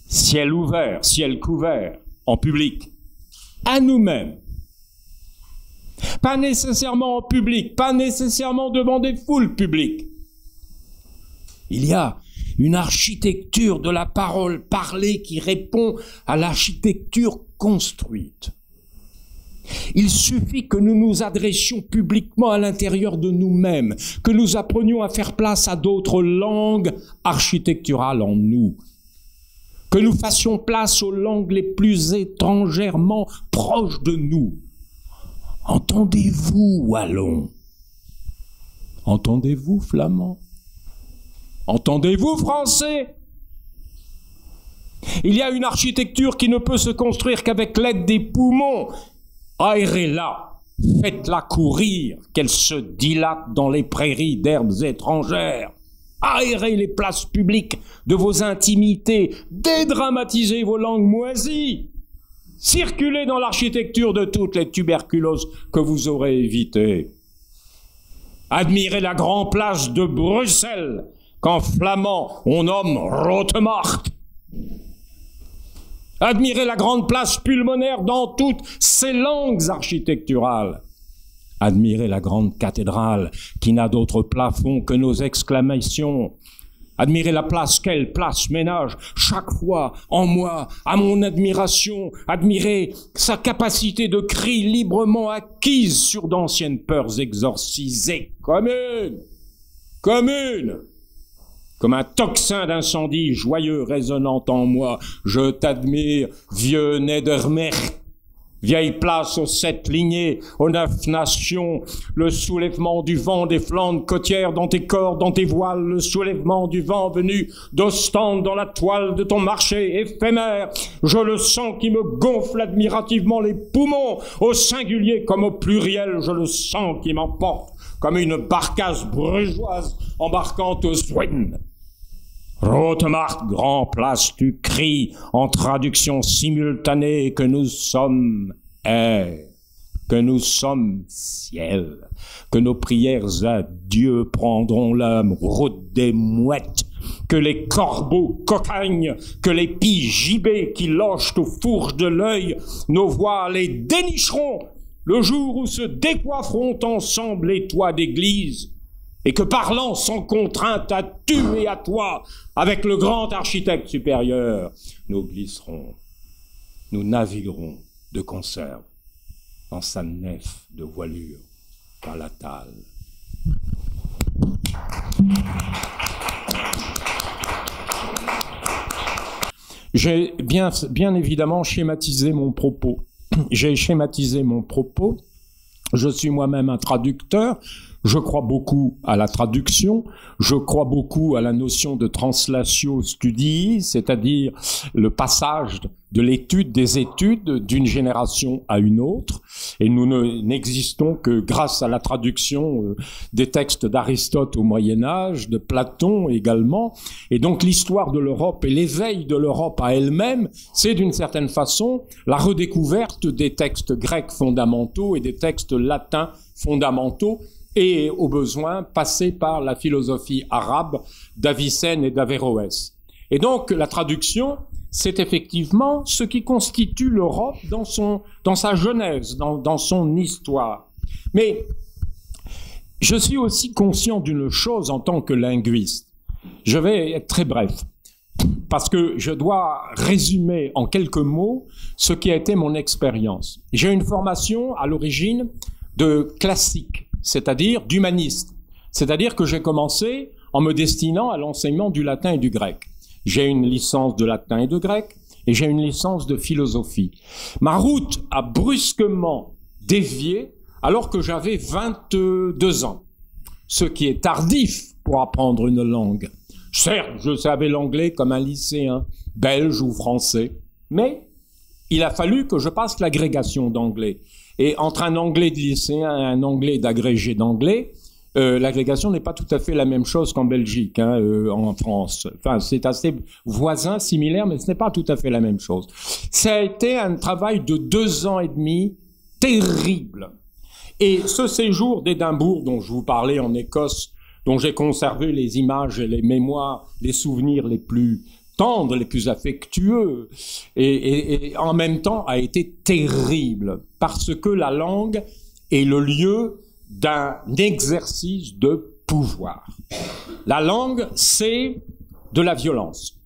ciel ouvert, ciel couvert, en public, à nous-mêmes. Pas nécessairement en public, pas nécessairement devant des foules publiques. Il y a une architecture de la parole parlée qui répond à l'architecture construite. Il suffit que nous nous adressions publiquement à l'intérieur de nous-mêmes, que nous apprenions à faire place à d'autres langues architecturales en nous, que nous fassions place aux langues les plus étrangèrement proches de nous. Entendez-vous wallon? Entendez-vous flamand? Entendez-vous français? Il y a une architecture qui ne peut se construire qu'avec l'aide des poumons. Aérez-la, faites-la courir, qu'elle se dilate dans les prairies d'herbes étrangères. Aérez les places publiques de vos intimités, dédramatisez vos langues moisies. Circulez dans l'architecture de toutes les tuberculoses que vous aurez évitées. Admirez la grande place de Bruxelles, qu'en flamand on nomme Rotemart. Admirez la grande place pulmonaire dans toutes ses langues architecturales. Admirez la grande cathédrale qui n'a d'autre plafond que nos exclamations. Admirez la place, quelle place ménage chaque fois en moi à mon admiration. Admirez sa capacité de cri librement acquise sur d'anciennes peurs exorcisées. Commune, comme un tocsin d'incendie joyeux résonnant en moi, je t'admire, vieux Nedermecht. Vieille place aux 7 lignées, aux 9 nations, le soulèvement du vent des Flandres côtières dans tes cordes, dans tes voiles, le soulèvement du vent venu d'Ostende dans la toile de ton marché éphémère. Je le sens qui me gonfle admirativement les poumons, au singulier comme au pluriel, je le sens qui m'emporte comme une barcasse brugeoise embarquant au Swin. Rotemart, grand place, tu cries en traduction simultanée que nous sommes air, que nous sommes ciel, que nos prières à Dieu prendront la route des mouettes, que les corbeaux cocagnent, que les pies gibets qui lochent aux fourches de l'œil, nos voix les dénicheront le jour où se décoifferont ensemble les toits d'église, et que parlant sans contrainte à tu et à toi, avec le grand architecte supérieur, nous glisserons, nous naviguerons de conserve dans sa nef de voilure palatale. J'ai bien évidemment schématisé mon propos. J'ai schématisé mon propos. Je suis moi-même un traducteur. Je crois beaucoup à la traduction, je crois beaucoup à la notion de translatio studii, c'est-à-dire le passage de l'étude des études d'une génération à une autre. Et nous n'existons que grâce à la traduction des textes d'Aristote au Moyen-Âge, de Platon également. Et donc l'histoire de l'Europe et l'éveil de l'Europe à elle-même, c'est d'une certaine façon la redécouverte des textes grecs fondamentaux et des textes latins fondamentaux, et au besoin passer par la philosophie arabe d'Avicenne et d'Averroès. Et donc la traduction, c'est effectivement ce qui constitue l'Europe dans sa genèse, dans son histoire. Mais je suis aussi conscient d'une chose en tant que linguiste. Je vais être très bref, parce que je dois résumer en quelques mots ce qui a été mon expérience. J'ai une formation à l'origine de classique, c'est-à-dire d'humaniste. C'est-à-dire que j'ai commencé en me destinant à l'enseignement du latin et du grec. J'ai une licence de latin et de grec, et j'ai une licence de philosophie. Ma route a brusquement dévié alors que j'avais 22 ans, ce qui est tardif pour apprendre une langue. Certes, je savais l'anglais comme un lycéen, belge ou français, mais il a fallu que je passe l'agrégation d'anglais. Et entre un anglais de lycéen et un anglais d'agrégé d'anglais, l'agrégation n'est pas tout à fait la même chose qu'en Belgique, en France. Enfin, c'est assez voisin, similaire, mais ce n'est pas tout à fait la même chose. Ça a été un travail de 2 ans et demi terrible. Et ce séjour d'Édimbourg dont je vous parlais en Écosse, dont j'ai conservé les images et les mémoires, les souvenirs les plus tendre, les plus affectueux, et en même temps a été terrible, parce que la langue est le lieu d'un exercice de pouvoir. La langue, c'est de la violence.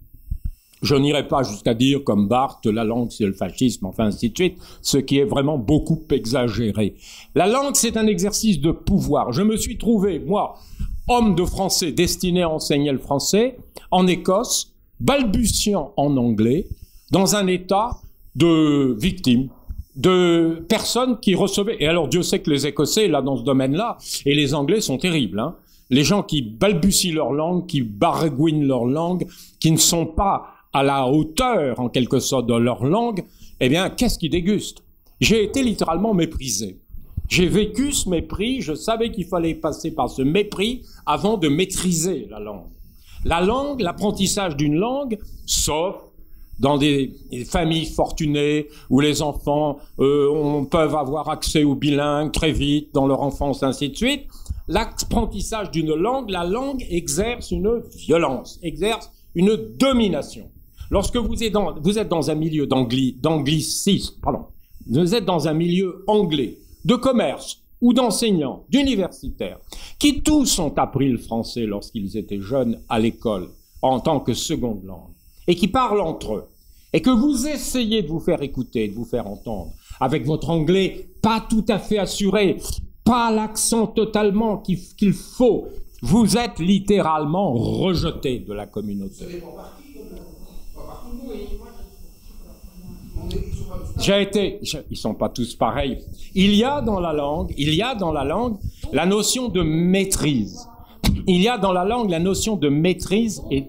Je n'irai pas jusqu'à dire, comme Barthes, la langue c'est le fascisme, enfin ainsi de suite, ce qui est vraiment beaucoup exagéré. La langue, c'est un exercice de pouvoir. Je me suis trouvé, moi, homme de français destiné à enseigner le français, en Écosse, balbutiant en anglais dans un état de victime, de personnes qui recevaient... Et alors Dieu sait que les Écossais, là, dans ce domaine-là, et les Anglais sont terribles, hein. Les gens qui balbutient leur langue, qui baragouinent leur langue, qui ne sont pas à la hauteur, en quelque sorte, de leur langue, eh bien, qu'est-ce qu'ils dégustent? J'ai été littéralement méprisé. J'ai vécu ce mépris, je savais qu'il fallait passer par ce mépris avant de maîtriser la langue. La langue, l'apprentissage d'une langue, sauf dans des familles fortunées où les enfants peuvent avoir accès au bilingue très vite dans leur enfance, ainsi de suite, l'apprentissage d'une langue, la langue exerce une violence, exerce une domination. Lorsque vous êtes dans un milieu d'anglicisme, vous êtes dans un milieu anglais, de commerce ou d'enseignants, d'universitaires, qui tous ont appris le français lorsqu'ils étaient jeunes à l'école en tant que seconde langue, et qui parlent entre eux, et que vous essayez de vous faire écouter, de vous faire entendre, avec votre anglais pas tout à fait assuré, pas l'accent totalement qu'il faut, vous êtes littéralement rejeté de la communauté. Ils sont pas tous pareils. Il y a dans la langue la notion de maîtrise. Il y a dans la langue la notion de maîtrise et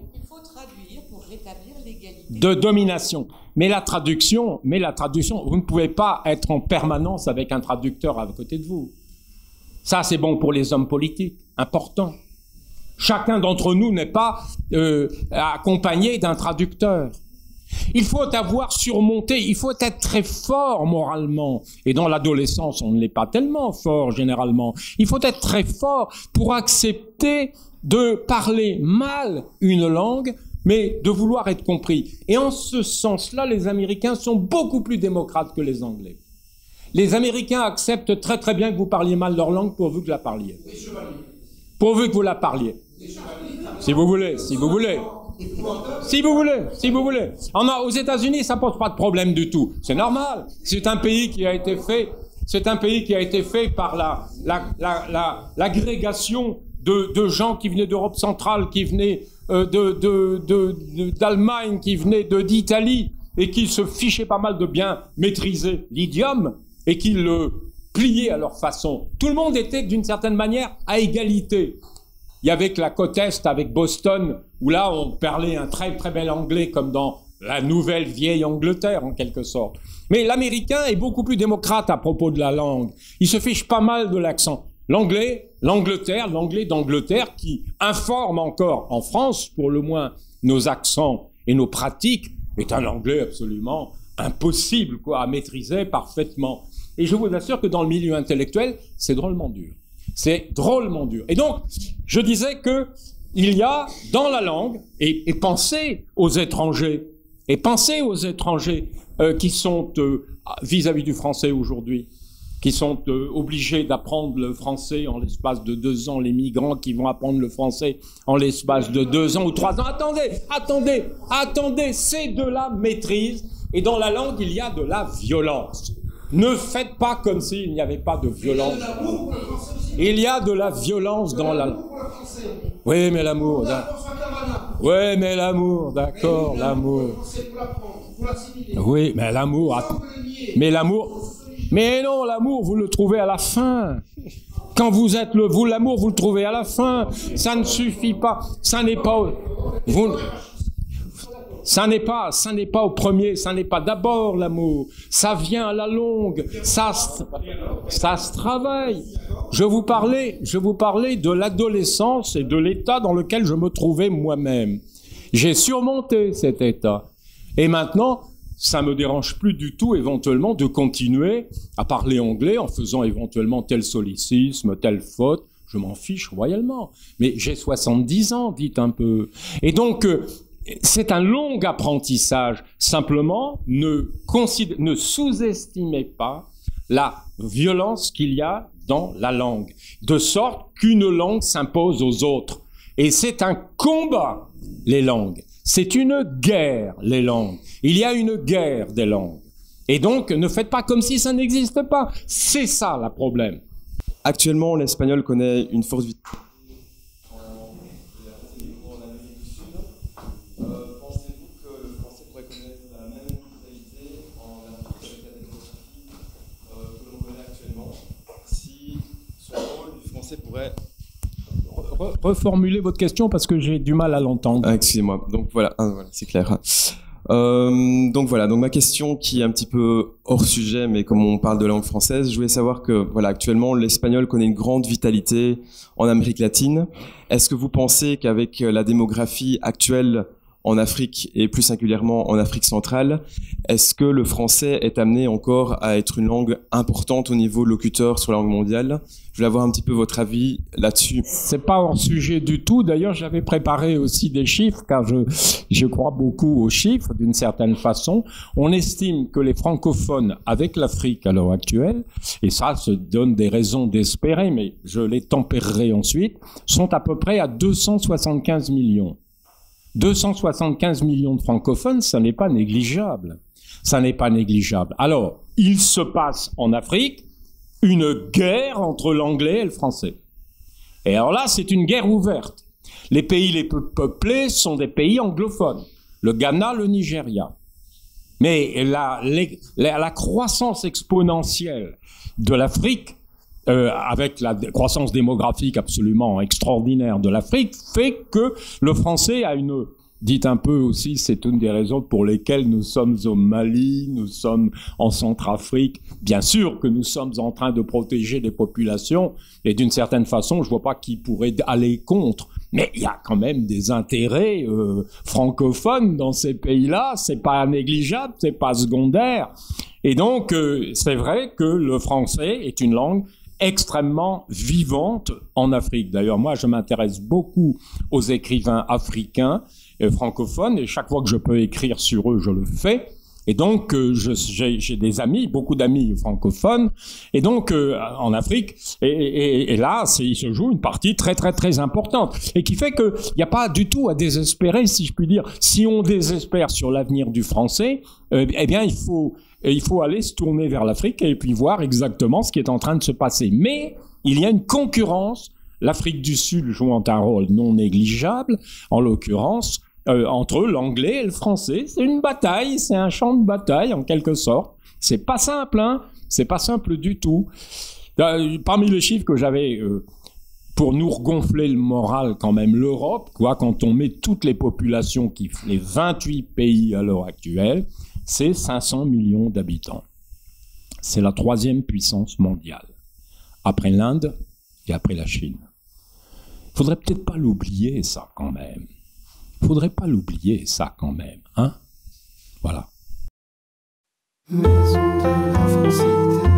de domination. Mais la traduction, vous ne pouvez pas être en permanence avec un traducteur à côté de vous. Ça, c'est bon pour les hommes politiques, important. Chacun d'entre nous n'est pas accompagné d'un traducteur. Il faut avoir surmonté, il faut être très fort moralement. Et dans l'adolescence, on ne l'est pas tellement fort généralement. Il faut être très fort pour accepter de parler mal une langue, mais de vouloir être compris. Et en ce sens-là, les Américains sont beaucoup plus démocrates que les Anglais. Les Américains acceptent très très bien que vous parliez mal leur langue pourvu que vous la parliez. Pourvu que vous la parliez. Si vous voulez. Aux États-Unis, ça pose pas de problème du tout. C'est normal. C'est un pays qui a été fait par l'agrégation de gens qui venaient d'Europe centrale, qui venaient d'Allemagne, qui venaient d'Italie, et qui se fichaient pas mal de bien maîtriser l'idiome, et qui le pliaient à leur façon. Tout le monde était, d'une certaine manière, à égalité. Il y avait que la côte Est avec Boston, où là, on parlait un très très bel anglais, comme dans la nouvelle vieille Angleterre, en quelque sorte. Mais l'Américain est beaucoup plus démocrate à propos de la langue. Il se fiche pas mal de l'accent. L'anglais d'Angleterre, qui informe encore, en France, pour le moins, nos accents et nos pratiques, est un anglais absolument impossible, à maîtriser parfaitement. Et je vous assure que dans le milieu intellectuel, c'est drôlement dur. C'est drôlement dur. Et donc, je disais que il y a dans la langue, et pensez aux étrangers, qui sont vis-à-vis du français aujourd'hui, qui sont obligés d'apprendre le français en l'espace de 2 ans, les migrants qui vont apprendre le français en l'espace de 2 ans ou 3 ans. Attendez, c'est de la maîtrise, et dans la langue, il y a de la violence. Ne faites pas comme s'il n'y avait pas de violence. Il y a de la violence dans la... Oui, mais l'amour... Oui, mais l'amour, d'accord, l'amour... Oui, mais l'amour... Mais l'amour... Mais non, l'amour, vous le trouvez à la fin. Quand vous êtes l'amour, vous le trouvez à la fin. Ça ne suffit pas. Ça n'est pas... Ça n'est pas au premier, ça n'est pas d'abord l'amour. Ça vient à la longue. Ça se travaille. Je vous parlais de l'adolescence et de l'état dans lequel je me trouvais moi-même. J'ai surmonté cet état. Et maintenant, ça me dérange plus du tout, éventuellement, de continuer à parler anglais en faisant éventuellement tel solécisme, telle faute. Je m'en fiche royalement. Mais j'ai 70 ans, dites un peu. Et donc, c'est un long apprentissage. Simplement, ne sous-estimez pas la violence qu'il y a dans la langue, de sorte qu'une langue s'impose aux autres. Et c'est un combat, les langues. C'est une guerre, les langues. Il y a une guerre des langues. Et donc, ne faites pas comme si ça n'existe pas. C'est ça, le problème.
Actuellement, l'espagnol connaît une forte vitesse. pourrais...
Reformulez votre question parce que j'ai du mal à l'entendre.
Ah, excusez-moi. Donc voilà, voilà, c'est clair. Donc voilà, donc ma question qui est un petit peu hors sujet, mais comme on parle de langue française, je voulais savoir que voilà, actuellement l'espagnol connaît une grande vitalité en Amérique latine. Est-ce que vous pensez qu'avec la démographie actuelle en Afrique et plus singulièrement en Afrique centrale, est-ce que le français est amené encore à être une langue importante au niveau locuteur sur la langue mondiale? Je voulais avoir un petit peu votre avis là-dessus.
C'est pas hors sujet du tout. D'ailleurs, j'avais préparé aussi des chiffres, car je crois beaucoup aux chiffres, d'une certaine façon. On estime que les francophones avec l'Afrique à l'heure actuelle, et ça se donne des raisons d'espérer, mais je les tempérerai ensuite, sont à peu près à 275 millions. 275 millions de francophones, ça n'est pas négligeable. Ça n'est pas négligeable. Alors, il se passe en Afrique une guerre entre l'anglais et le français. Et alors là, c'est une guerre ouverte. Les pays les plus peuplés sont des pays anglophones. Le Ghana, le Nigeria. Mais la croissance exponentielle de l'Afrique, avec la croissance démographique absolument extraordinaire de l'Afrique, fait que le français a une... Dites un peu aussi, c'est une des raisons pour lesquelles nous sommes au Mali, nous sommes en Centrafrique. Bien sûr que nous sommes en train de protéger les populations, et d'une certaine façon, je vois pas qui pourrait aller contre. Mais il y a quand même des intérêts francophones dans ces pays-là, c'est pas négligeable, c'est pas secondaire. Et donc, c'est vrai que le français est une langue extrêmement vivante en Afrique. D'ailleurs, moi, je m'intéresse beaucoup aux écrivains africains et francophones, et chaque fois que je peux écrire sur eux, je le fais. Et donc, j'ai des amis, beaucoup d'amis francophones, et donc en Afrique, et là, il se joue une partie très, très, très importante, et qui fait qu'il n'y a pas du tout à désespérer, si je puis dire. Si on désespère sur l'avenir du français, eh bien, il faut aller se tourner vers l'Afrique et puis voir exactement ce qui est en train de se passer. Mais il y a une concurrence, l'Afrique du Sud jouant un rôle non négligeable, en l'occurrence, entre l'anglais et le français. C'est une bataille, c'est un champ de bataille en quelque sorte. C'est pas simple, hein. C'est pas simple du tout. Parmi les chiffres que j'avais pour nous regonfler le moral, quand même, l'Europe, quoi, quand on met toutes les populations les 28 pays à l'heure actuelle, c'est 500 millions d'habitants. C'est la 3e puissance mondiale, après l'Inde et après la Chine. Il faudrait peut-être pas l'oublier, ça, quand même. Il faudrait pas l'oublier, ça, quand même, hein? Voilà.
Maison de la Francité.